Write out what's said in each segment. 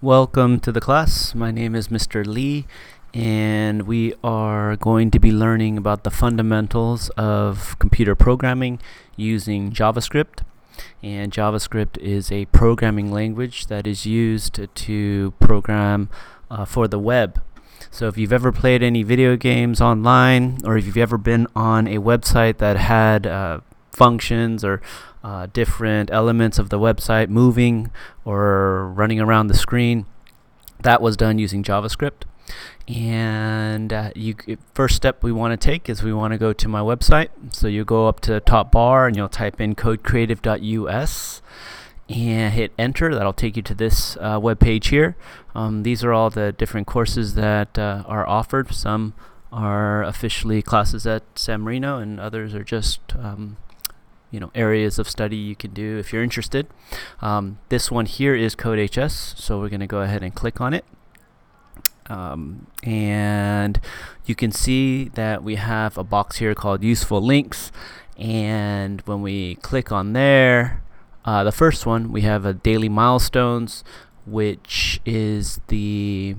Welcome to the class. My name is Mr. Lee, and we are going to be learning about the fundamentals of computer programming using JavaScript. And JavaScript is a programming language that is used to program for the web. So if you've ever played any video games online, or if you've ever been on a website that had functions or different elements of the website moving or running around the screen, that was done using JavaScript. And first step we want to take is we want to go to my website. So you go up to the top bar and you'll type in codecreative.us and hit enter. That'll take you to this web page here. These are all the different courses that are offered. Some are officially classes at San Marino, and others are just areas of study you can do if you're interested. This one here is CodeHS, so we're going to go ahead and click on it. And you can see that we have a box here called Useful Links, and when we click on there, the first one, we have a daily milestones, which is the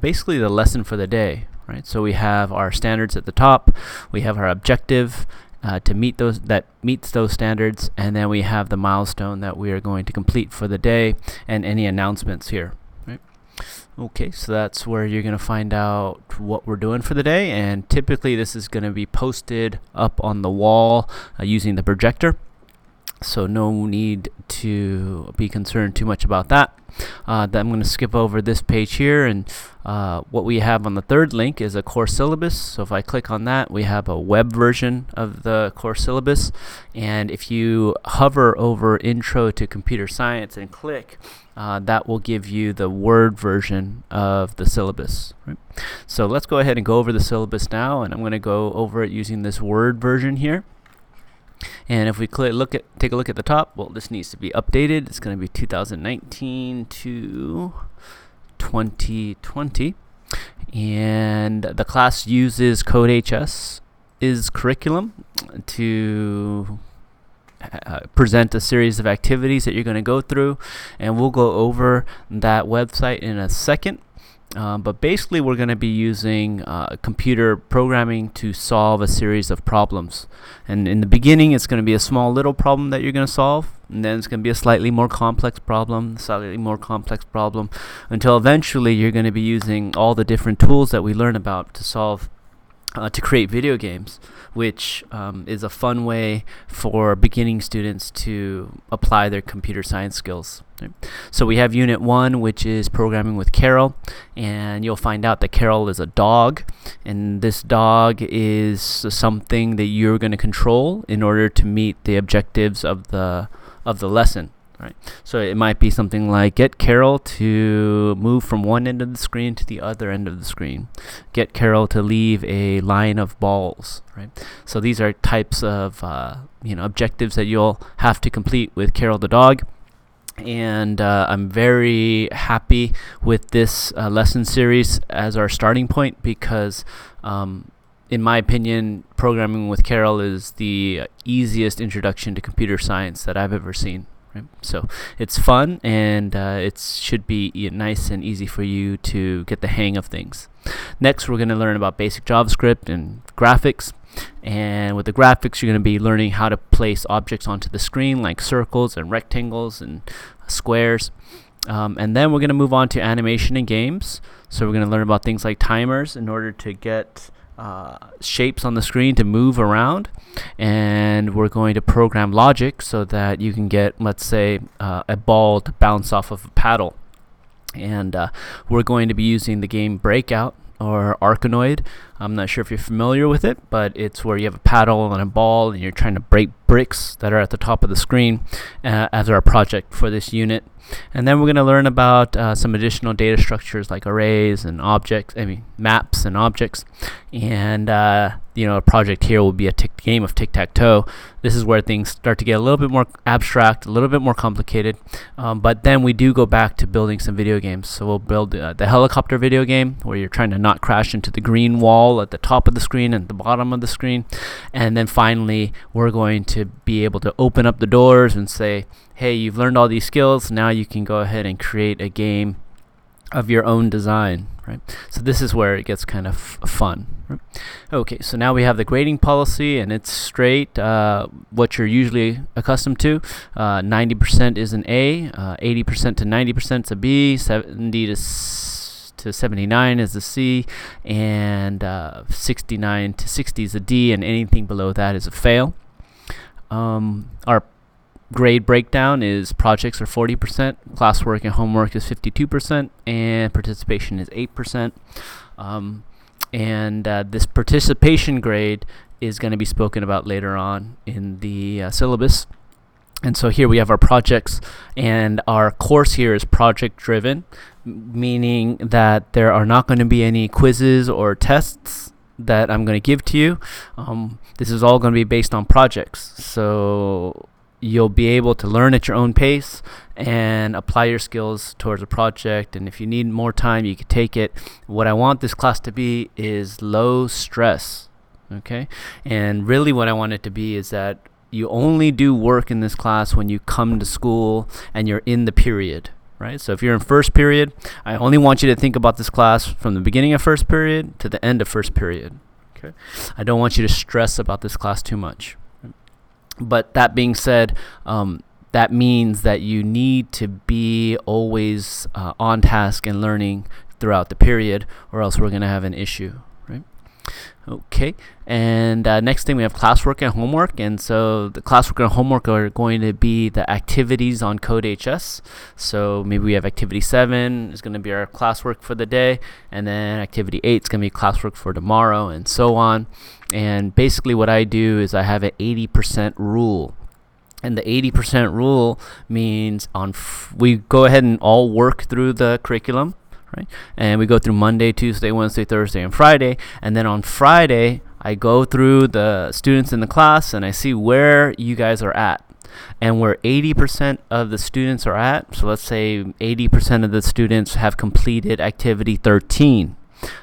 basically the lesson for the day, right? So we have our standards at the top, we have our objective to meet those, that meets those standards, and then we have the milestone that we are going to complete for the day and any announcements here, right? Okay, so that's where you're going to find out what we're doing for the day, and typically this is going to be posted up on the wall using the projector. So no need to be concerned too much about that. Then I'm going to skip over this page here, and what we have on the third link is a course syllabus. So if I click on that, we have a web version of the course syllabus, and if you hover over Intro to Computer Science and click, that will give you the Word version of the syllabus, right? So let's go ahead and go over the syllabus now, and I'm going to go over it using this Word version here. And if we take a look at the top, well, this needs to be updated. It's going to be 2019 to 2020. And the class uses CodeHS is curriculum to present a series of activities that you're going to go through. And we'll go over that website in a second. But basically, we're going to be using computer programming to solve a series of problems. And in the beginning, it's going to be a small little problem that you're going to solve. And then it's going to be a slightly more complex problem, until eventually you're going to be using all the different tools that we learn about to solve to create video games, which is a fun way for beginning students to apply their computer science skills. Right? So we have Unit 1, which is programming with Carol, and you'll find out that Carol is a dog, and this dog is something that you're going to control in order to meet the objectives of the lesson. Right. So it might be something like get Carol to move from one end of the screen to the other end of the screen. Get Carol to leave a line of balls. Right. So these are types of objectives that you'll have to complete with Carol the dog. And I'm very happy with this lesson series as our starting point because in my opinion, programming with Carol is the easiest introduction to computer science that I've ever seen. So it's fun, and it should be nice and easy for you to get the hang of things. Next, we're going to learn about basic JavaScript and graphics. And with the graphics, you're going to be learning how to place objects onto the screen, like circles and rectangles and squares. And then we're going to move on to animation and games. So we're going to learn about things like timers in order to get shapes on the screen to move around, and we're going to program logic so that you can get, let's say, a ball to bounce off of a paddle. And we're going to be using the game Breakout or Arkanoid. I'm not sure if you're familiar with it, but it's where you have a paddle and a ball and you're trying to break bricks that are at the top of the screen as our project for this unit. And then we're going to learn about some additional data structures like arrays and maps and objects. And a project here will be a game of tic-tac-toe. This is where things start to get a little bit more abstract, a little bit more complicated. But then we do go back to building some video games. So we'll build the helicopter video game where you're trying to not crash into the green wall at the top of the screen and the bottom of the screen. And then finally, we're going to be able to open up the doors and say, hey, you've learned all these skills. Now you can go ahead and create a game of your own design, right? So this is where it gets kind of fun, right? Okay, so now we have the grading policy, and it's straight, what you're usually accustomed to. 90% is an A, 80% to 90% is a B, 70 to 79 is a C, and 69 to 60 is a D, and anything below that is a fail. Our grade breakdown is projects are 40%, classwork and homework is 52%, and participation is 8%. This participation grade is going to be spoken about later on in the syllabus. And so here we have our projects, and our course here is project driven, meaning that there are not going to be any quizzes or tests that I'm going to give to you. This is all going to be based on projects. So you'll be able to learn at your own pace and apply your skills towards a project. And if you need more time, you can take it. What I want this class to be is low stress. Okay? And really what I want it to be is that you only do work in this class when you come to school and you're in the period. Right? So if you're in first period, I only want you to think about this class from the beginning of first period to the end of first period. Okay? I don't want you to stress about this class too much. But that being said, that means that you need to be always on task and learning throughout the period, or else we're going to have an issue, right? Okay, and next thing we have classwork and homework. And so the classwork and homework are going to be the activities on CodeHS. So maybe we have activity 7 is going to be our classwork for the day, and then activity 8 is going to be classwork for tomorrow, and so on. And basically what I do is I have an 80% rule. And the 80% rule means we go ahead and all work through the curriculum, right? And we go through Monday, Tuesday, Wednesday, Thursday, and Friday. And then on Friday, I go through the students in the class and I see where you guys are at. And where 80% of the students are at, so let's say 80% of the students have completed activity 13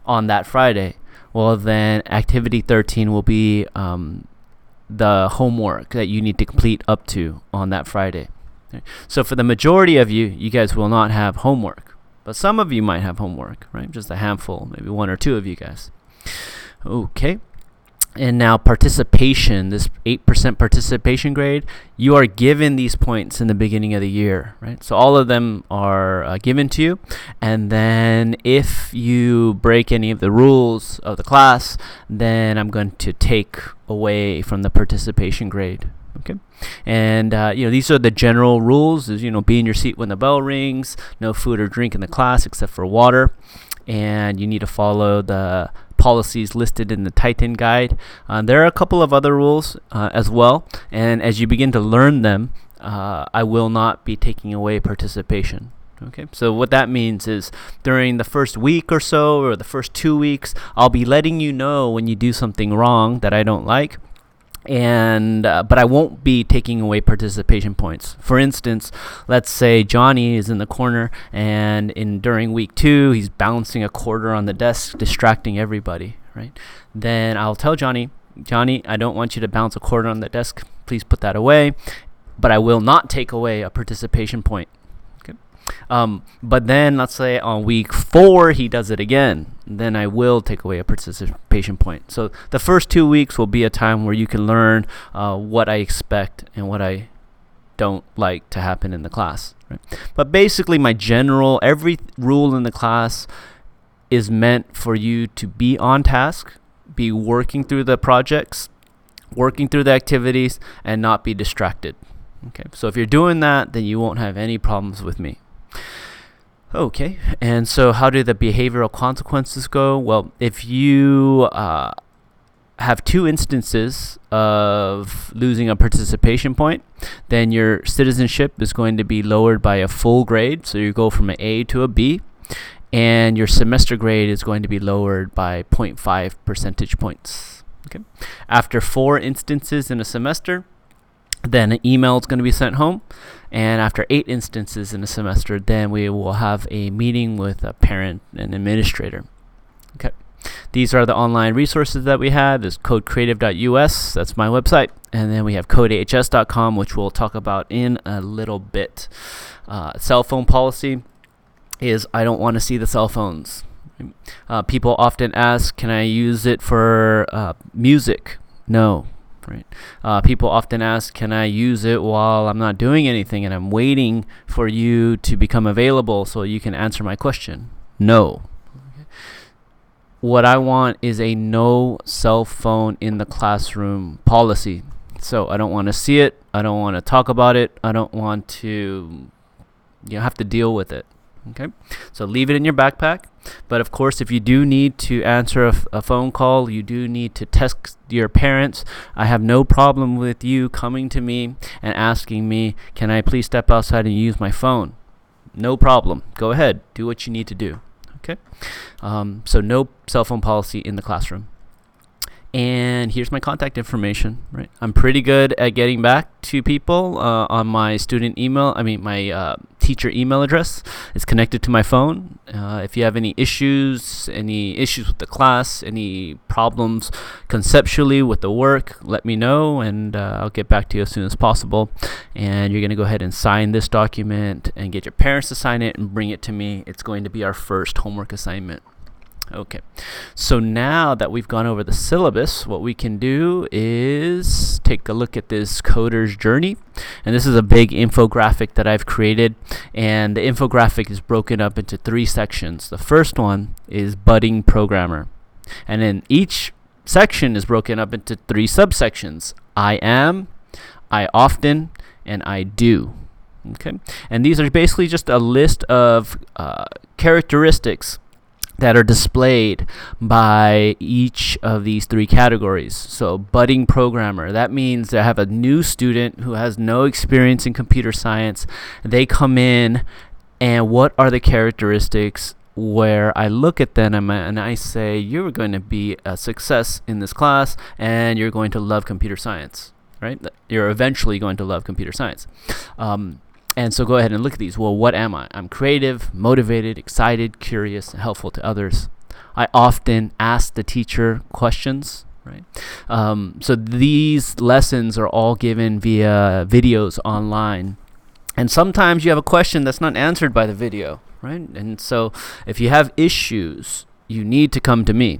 on that Friday. Well, then activity 13 will be the homework that you need to complete up to on that Friday. Okay. So for the majority of you, you guys will not have homework. But some of you might have homework, right? Just a handful, maybe 1 or 2 of you guys. Okay. And now participation, this 8% participation grade, you are given these points in the beginning of the year, right? So all of them are given to you. And then if you break any of the rules of the class, then I'm going to take away from the participation grade. Okay. And, these are the general rules is, be in your seat when the bell rings, no food or drink in the class except for water. And you need to follow the policies listed in the Titan guide. There are a couple of other rules as well. And as you begin to learn them, I will not be taking away participation. Okay, so what that means is during the first week or so, or the first 2 weeks, I'll be letting you know when you do something wrong that I don't like. And but I won't be taking away participation points. For instance, let's say Johnny is in the corner, and during week 2, he's bouncing a quarter on the desk, distracting everybody, right? Then I'll tell Johnny, I don't want you to bounce a quarter on the desk. Please put that away. But I will not take away a participation point. But then let's say on week 4 he does it again, then I will take away a participation point. So the first 2 weeks will be a time where you can learn what I expect and what I don't like to happen in the class, right? But basically every rule in the class is meant for you to be on task, be working through the projects, working through the activities, and not be distracted. Okay, so if you're doing that, then you won't have any problems with me. Okay, and so how do the behavioral consequences go? Well, if you have 2 instances of losing a participation point, then your citizenship is going to be lowered by a full grade. So you go from an A to a B, and your semester grade is going to be lowered by 0.5 percentage points. Okay, after 4 instances in a semester, then an email is going to be sent home. And after 8 instances in a semester, then we will have a meeting with a parent and administrator. Okay. These are the online resources that we have. There's codecreative.us, that's my website. And then we have codehs.com, which we'll talk about in a little bit. Cell phone policy. is I don't want to see the cell phones. People often ask, can I use it for music? No. Right. People often ask, can I use it while I'm not doing anything and I'm waiting for you to become available so you can answer my question? No. Okay. What I want is a no cell phone in the classroom policy. So I don't want to see it. I don't want to talk about it. I don't want to have to deal with it. Okay, so leave it in your backpack. But of course, if you do need to answer a phone call, you do need to text your parents, I have no problem with you coming to me and asking me, can I please step outside and use my phone? No problem. Go ahead. Do what you need to do. Okay, so no cell phone policy in the classroom. And here's my contact information. Right, I'm pretty good at getting back to people on my student email. My teacher email address is connected to my phone. If you have any issues with the class, any problems conceptually with the work, let me know, and I'll get back to you as soon as possible. And you're going to go ahead and sign this document and get your parents to sign it and bring it to me. It's going to be our first homework assignment. Okay, so now that we've gone over the syllabus, what we can do is take a look at this coder's journey. And this is a big infographic that I've created. And the infographic is broken up into 3 sections. The first one is budding programmer. And then each section is broken up into 3 subsections. I am, I often, and I do. Okay, and these are basically just a list of characteristics that are displayed by each of these 3 categories. So budding programmer, that means I have a new student who has no experience in computer science. They come in, and what are the characteristics where I look at them and I say, you're going to be a success in this class and you're going to love computer science, right? You're eventually going to love computer science. And so go ahead and look at these. Well, what am I? I'm creative, motivated, excited, curious, and helpful to others. I often ask the teacher questions, right? So these lessons are all given via videos online. And sometimes you have a question that's not answered by the video, right? And so if you have issues, you need to come to me.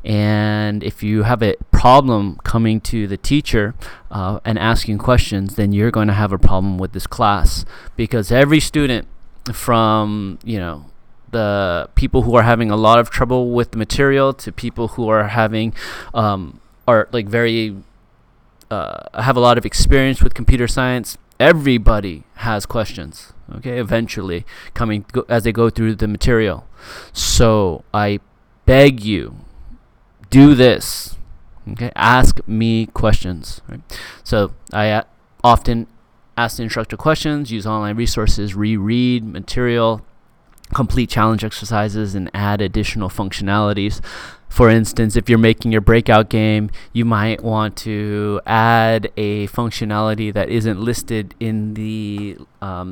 And if you have a problem coming to the teacher and asking questions, then you're going to have a problem with this class, because every student, from the people who are having a lot of trouble with the material to people who are having have a lot of experience with computer science, everybody has questions. Okay, eventually as they go through the material. So I beg you, do this. Okay, ask me questions. Right? So I often ask the instructor questions, use online resources, reread material, complete challenge exercises, and add additional functionalities. For instance, if you're making your breakout game, you might want to add a functionality that isn't listed in the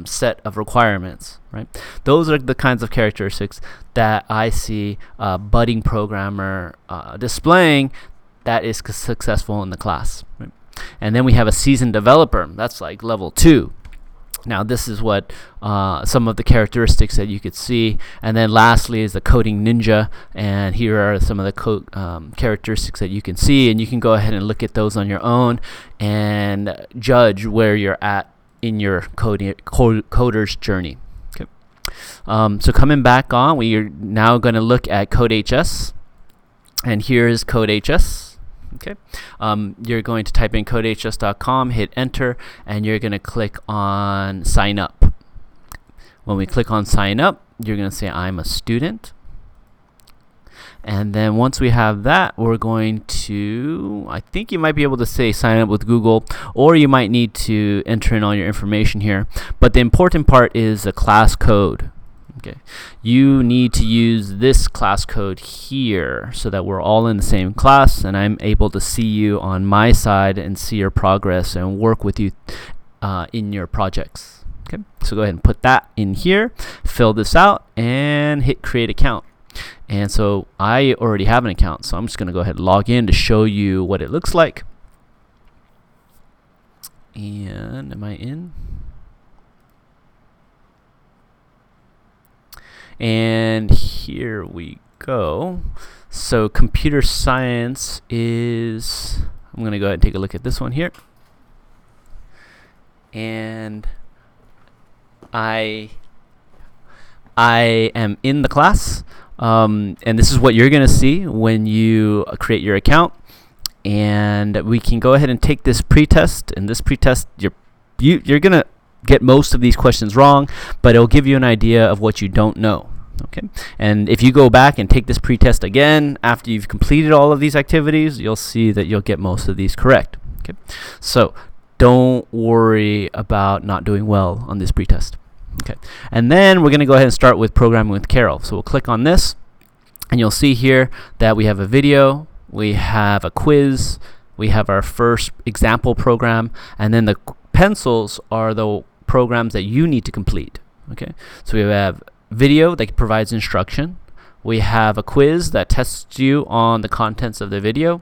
set of requirements. Right? Those are the kinds of characteristics that I see a budding programmer displaying that is successful in the class. Right? And then we have a seasoned developer. That's like level 2. Now, this is what some of the characteristics that you could see. And then lastly is the coding ninja. And here are some of the characteristics that you can see. And you can go ahead and look at those on your own and judge where you're at in your coder's journey. Okay. So coming back on, we are now going to look at CodeHS. And here is CodeHS. Okay, you're going to type in codehs.com, hit enter, and you're going to click on sign up. When we click on sign up, you're going to say I'm a student. And then once we have that, we're going to, I think you might be able to say sign up with Google, or you might need to enter in all your information here. But the important part is the class code. Okay, you need to use this class code here so that we're all in the same class and I'm able to see you on my side and see your progress and work with you in your projects. Okay, so go ahead and put that in here, fill this out, and hit create account. And so I already have an account, so I'm just going to go ahead and log in to show you what it looks like. And am I in? And here we go. So computer science is, I'm going to go ahead and take a look at this one here. And I am in the class, and this is what you're going to see when you create your account. And we can go ahead and take this pretest. And this pretest, you're going to get most of these questions wrong, but it'll give you an idea of what you don't know. Okay, and if you go back and take this pretest again after you've completed all of these activities, you'll see that you'll get most of these correct. Okay, so don't worry about not doing well on this pretest. Okay, and then we're going to go ahead and start with programming with Carol. So we'll click on this, and you'll see here that we have a video, we have a quiz, we have our first example program, and then the pencils are the programs that you need to complete. Okay, so we have video that provides instruction. We have a quiz that tests you on the contents of the video.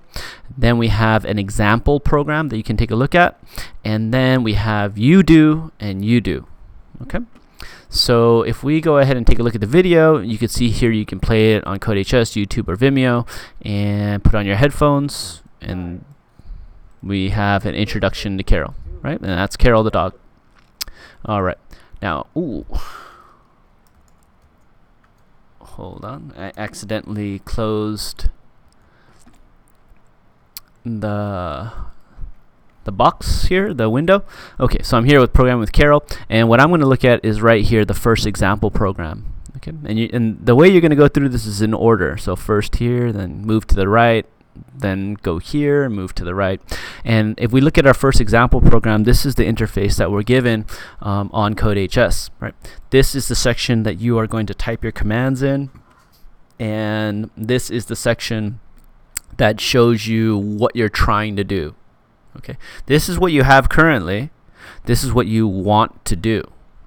Then we have an example program that you can take a look at. And then we have you do and you do. Okay. So if we go ahead and take a look at the video, you can see here you can play it on CodeHS, YouTube, or Vimeo, and put on your headphones. And we have an introduction to Carol, right? And that's Carol the dog. All right. Now, hold on, I accidentally closed the box here, the window. Okay, so I'm here with Programming with Carol, and what I'm going to look at is right here, the first example program. Okay, and the way you're going to go through this is in order. So first here, then move to the right, then go here and move to the right. And if we look at our first example program, this is the interface that we're given on CodeHS, right? This is the section that you are going to type your commands in, and this is the section that shows you what you're trying to do. Okay, this is what you have currently. This is what you want to do,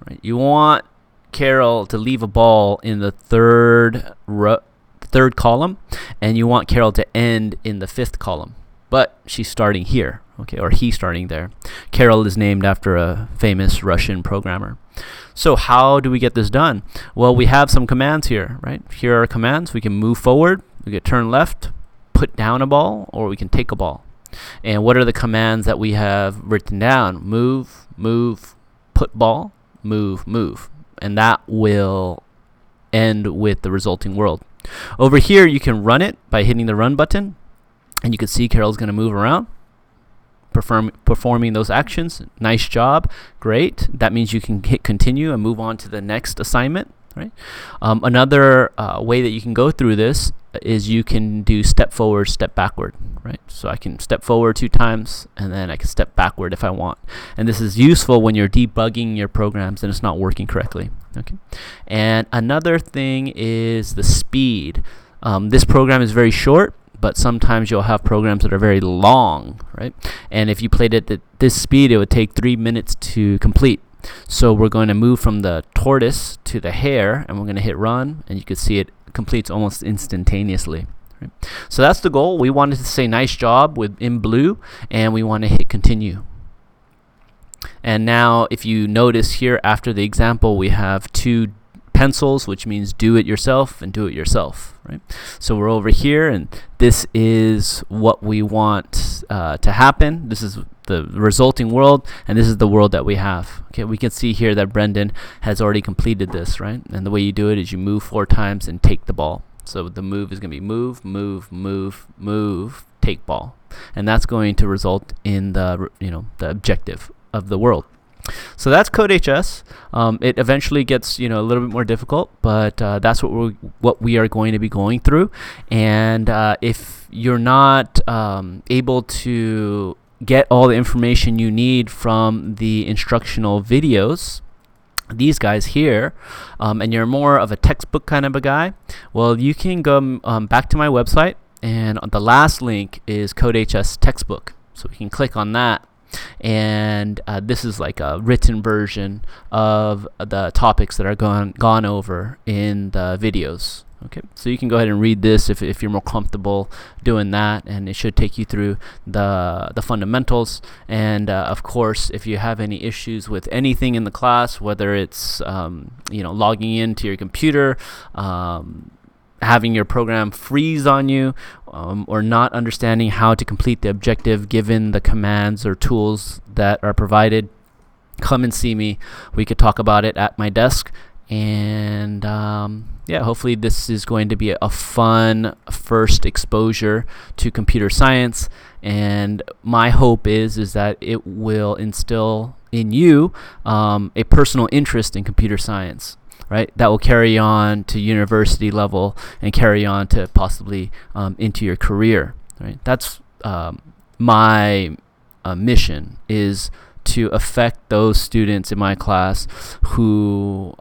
right? You want Carol to leave a ball in the third column, and you want Carol to end in the fifth column, but she's starting here, okay, or he's starting there. Carol is named after a famous Russian programmer. So how do we get this done? Well, we have some commands here, right? Here are commands. We can move forward, we can turn left, put down a ball, or we can take a ball. And what are the commands that we have written down? Move, move, put ball, move, move. And that will end with the resulting world. Over here, you can run it by hitting the run button, and you can see Carol's going to move around, performing those actions. Nice job, great. That means you can hit continue and move on to the next assignment, right? Another way that you can go through this is you can do step forward, step backward, right? So I can step forward 2 times, and then I can step backward if I want. And this is useful when you're debugging your programs and it's not working correctly. Okay. And another thing is the speed. This program is very short, but sometimes you'll have programs that are very long, right? And if you played it at this speed, it would take 3 minutes to complete. So we're going to move from the tortoise to the hare, and we're going to hit run, and you can see it completes almost instantaneously. Right? So that's the goal. We wanted to say nice job in blue, and we want to hit continue. And now if you notice here after the example, we have 2 pencils, which means do it yourself and do it yourself, right? So we're over here, and this is what we want to happen. This is the resulting world, and this is the world that we have. Okay, we can see here that Brendan has already completed this, right? And the way you do it is you move 4 times and take the ball. So the move is going to be move, move, move, move, take ball, and that's going to result in the the objective of the world. So that's CodeHS. It eventually gets a little bit more difficult, but that's what we are going to be going through. And if you're not able to get all the information you need from the instructional videos, these guys here, and you're more of a textbook kind of a guy, well, you can go back to my website, and the last link is CodeHS textbook. So we can click on that. And this is like a written version of the topics that are gone over in the videos. Okay, so you can go ahead and read this if you're more comfortable doing that, and it should take you through the fundamentals. And of course, if you have any issues with anything in the class, whether it's logging into your computer, having your program freeze on you, or not understanding how to complete the objective given the commands or tools that are provided, come and see me. We could talk about it at my desk. And hopefully this is going to be a fun first exposure to computer science. And my hope is that it will instill in you a personal interest in computer science, right? That will carry on to university level and carry on to possibly into your career, right? That's my mission, is to affect those students in my class who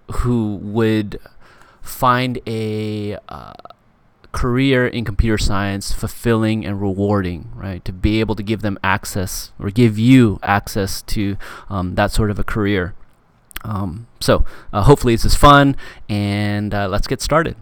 would find a career in computer science fulfilling and rewarding, right? To be able to give them access, or give you access to that sort of a career. So hopefully this is fun, and let's get started.